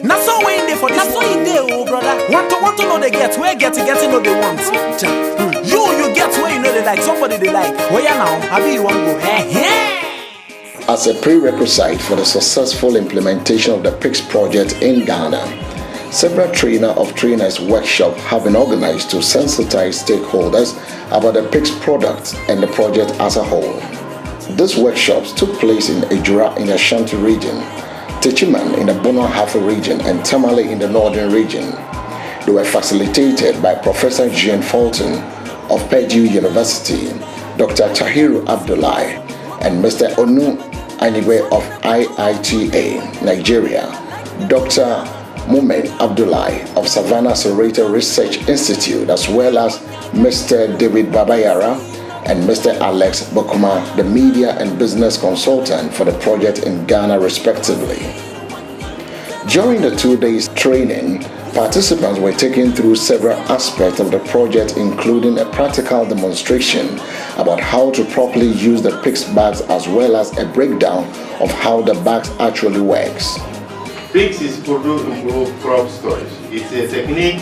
Now so we in there for this. Now so in there, oh brother. Want to know they get where getting know they want. You get where you know they like. Somebody they like. Where you now? I be you want to go. As a prerequisite for the successful implementation of the PICS project in Ghana, several trainers workshops have been organized to sensitize stakeholders about the PICS product and the project as a whole. These workshops took place in Ejura in the Ashanti region, Techiman in the Bono Hafa region, and Tamale in the northern region. They were facilitated by Professor Jean Fulton of Purdue University, Dr. Tahiru Abdullahi, and Mr. Onu Anigwe of IITA, Nigeria, Dr. Muhammad Abdullahi of Savannah Sorata Research Institute, as well as Mr. David Babayara and Mr. Alex Bokuma, the media and business consultant for the project in Ghana, respectively. During the 2 days training, participants were taken through several aspects of the project, including a practical demonstration about how to properly use the PICS bags, as well as a breakdown of how the bags actually works. PICS is produce improved crop storage. It's a technique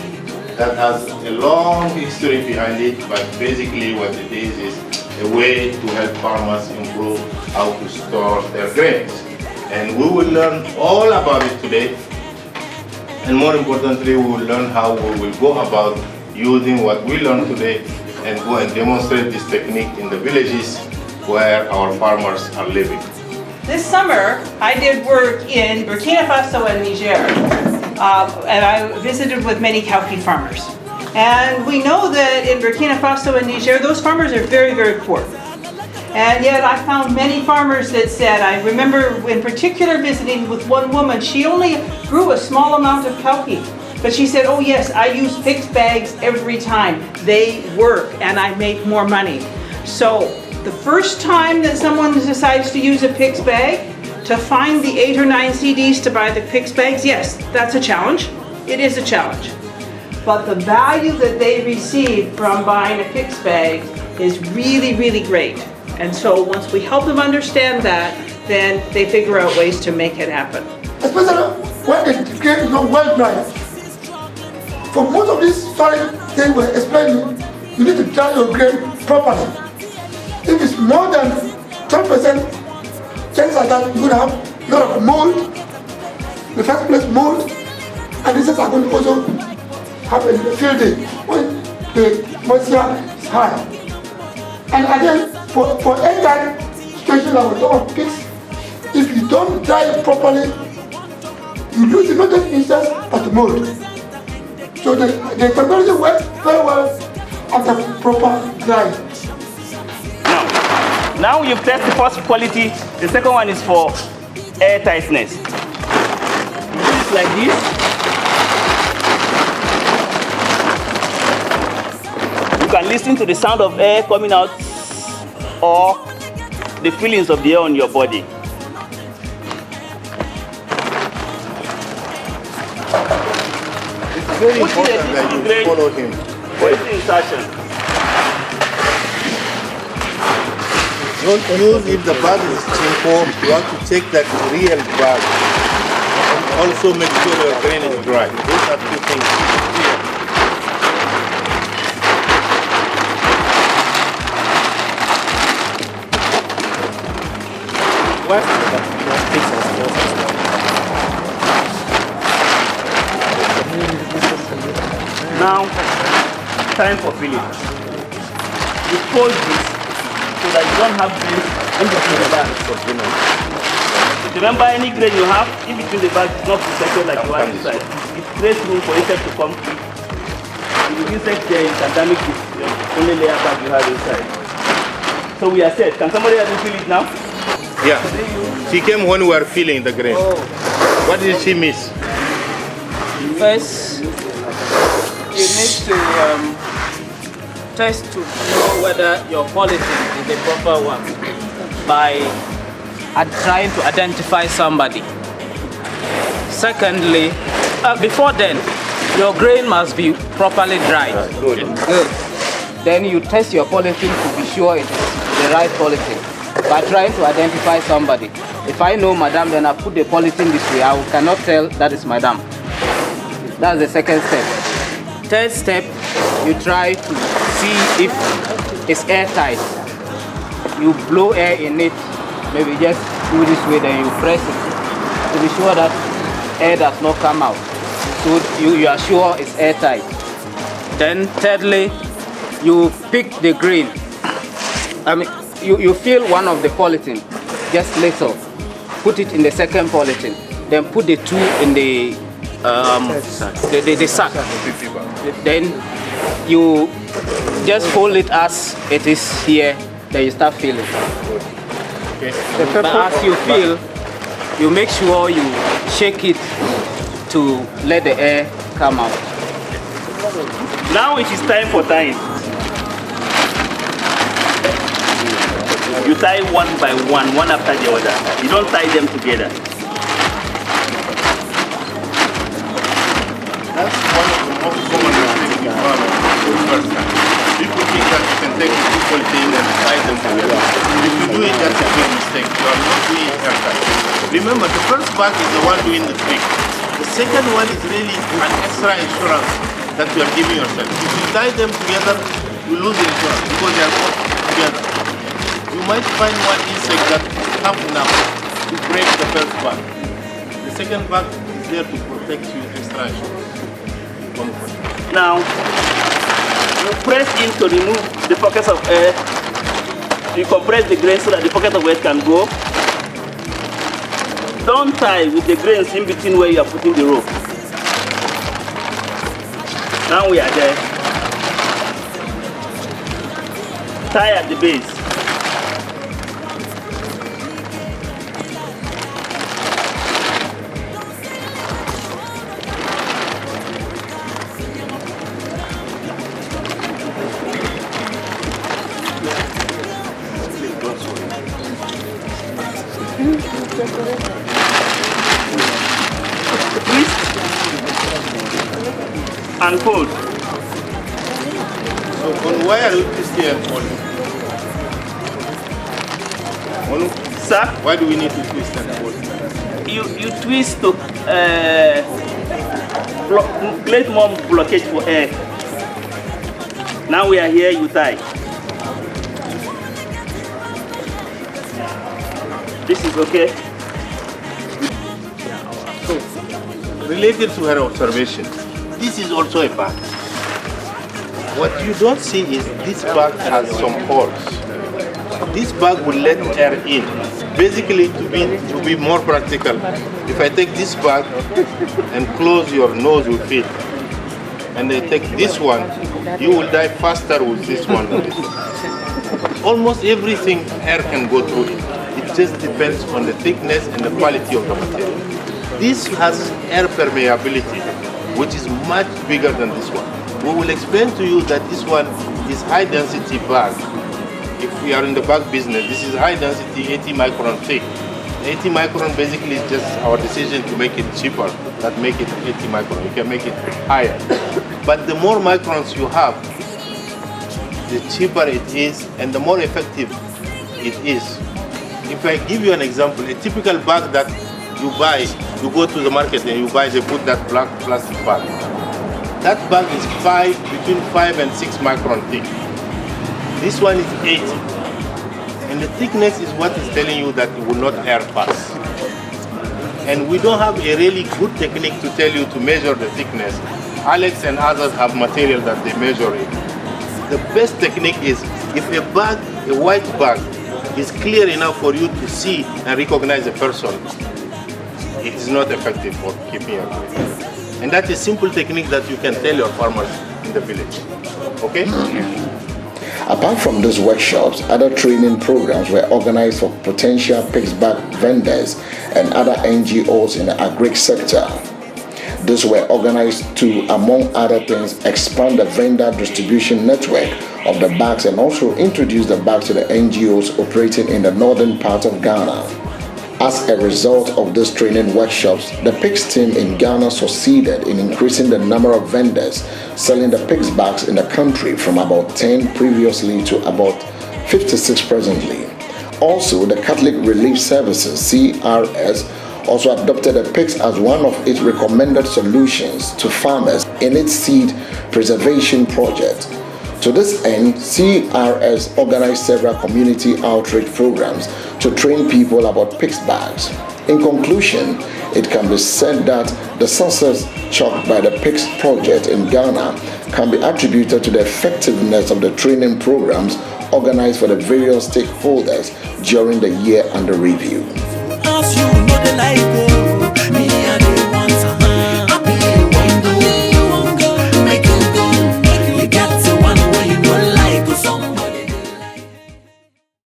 that has a long history behind it, but basically what it is a way to help farmers improve how to store their grains. And we will learn all about it today. And more importantly, we will learn how we will go about using what we learned today and go and demonstrate this technique in the villages where our farmers are living. This summer, I did work in Burkina Faso and Niger, and I visited with many cowpea farmers. And we know that in Burkina Faso and Niger, those farmers are very, very poor. And yet I found many farmers that said, I remember in particular visiting with one woman, she only grew a small amount of cowpea. But she said, oh yes, I use PICS bags every time. They work and I make more money. So the first time that someone decides to use a PICS bag, to find the 8 or 9 CDs to buy the PICS bags, yes, that's a challenge. It is a challenge. But the value that they receive from buying a PICS bag is really, really great. And so once we help them understand that, then they figure out ways to make it happen. Especially when the grain is not well dried. For most of these storage things we're explaining, you need to dry your grain properly. If it's more than 10%, chances are that you're going to have a lot of mold, in the first place mold, and these are going to also have a field day when the moisture is high. And again, for airtight situation like we're talking about PICS, if you don't dry it properly, you lose not just insects but the mold. So the technology works very well after proper drying. Now you've tested the first quality, the second one is for air tightness. You do it like this. You can listen to the sound of air coming out or the feelings of the air on your body. It's very important that you follow him. For its insertion. Don't use if the bag is simple, you have to take that real bag. And also make sure your grain is dry. Those are two things. Now, time for filling. You fold this so that you don't have grains in between the bags. Remember, any grain you have in between the bags is not protected like you are inside. It creates room for insects to come through. If the insect there, you can damage the only layer bag you have inside. So we are set. Can somebody else fill it now? Yeah. She came when we were filling the grain. Oh. What did she miss? First, you need to test to know whether your polythene is the proper one by trying to identify somebody. Secondly, before then, your grain must be properly dried. Good. Good. Then you test your polythene to be sure it is the right polythene. by trying to identify somebody. If I know Madam, then I put the polythene this way. I cannot tell that is Madam. That's the second step. Third step, you try to see if it's airtight. You blow air in it. Maybe just do this way, then you press it to be sure that air does not come out. So you are sure it's airtight. Then thirdly, you pick the grain. I mean, you fill one of the polythene, just little. Put it in the second polythene. Then put the two in the sack. Then you just fold it as it is here. Then you start filling. Okay. But as you fill, you make sure you shake it to let the air come out. Now it is time for tying. You tie one by one, one after the other. You don't tie them together. That's one of the most common mistakes in farming for the first time. People think that you can take the two things and tie them together. If you do it, that's a big mistake. You are not doing it airtight. Remember, the first bag is the one doing the trick. The second one is really an extra insurance that you are giving yourself. If you tie them together, you lose the insurance because they are not together. You might find one insect that is tough enough to break the first bag. The second bag is there to protect you extra insurance. Now, you press in to remove the pockets of air. You compress the grain so that the pocket of air can go. Don't tie with the grains in between where you are putting the rope. Now we are there. Tie at the base. And fold. So on why are you twisting and folding? Sir? Why do we need to twist and fold? You twist to create more blockage for air. Now we are here, you tie. This is okay. So, related to her observation, this is also a bag. What you don't see is this bag has some holes. This bag will let air in. Basically, to be more practical, if I take this bag and close your nose with it, and I take this one, you will die faster with this one. Almost everything air can go through it. It just depends on the thickness and the quality of the material. This has air permeability, which is much bigger than this one. We will explain to you that this one is high density bag. If we are in the bag business, this is high density 80 micron thick. 80 micron basically is just our decision to make it cheaper, that make it 80 micron. You can make it higher. But the more microns you have, the cheaper it is and the more effective it is. If I give you an example, a typical bag that you buy, you go to the market and you buy, they put that black plastic bag. That bag is between 5 and 6 micron thick. This one is 80. And the thickness is what is telling you that it will not air pass. And we don't have a really good technique to tell you to measure the thickness. Alex and others have material that they measure it. The best technique is if a bag, a white bag, is clear enough for you to see and recognize a person, it is not effective for keeping your grain. And that is a simple technique that you can tell your farmers in the village. Okay? Apart from these workshops, other training programs were organized for potential PICS bag vendors and other NGOs in the agri sector. These were organized to, among other things, expand the vendor distribution network of the bags and also introduce the bags to the NGOs operating in the northern part of Ghana. As a result of these training workshops, the PICS team in Ghana succeeded in increasing the number of vendors selling the PICS bags in the country from about 10 previously to about 56 presently. Also, the Catholic Relief Services, CRS, also adopted the PICS as one of its recommended solutions to farmers in its seed preservation project. To this end, CRS organized several community outreach programs to train people about PICS bags. In conclusion, it can be said that the success chalked by the PICS project in Ghana can be attributed to the effectiveness of the training programs organized for the various stakeholders during the year under review.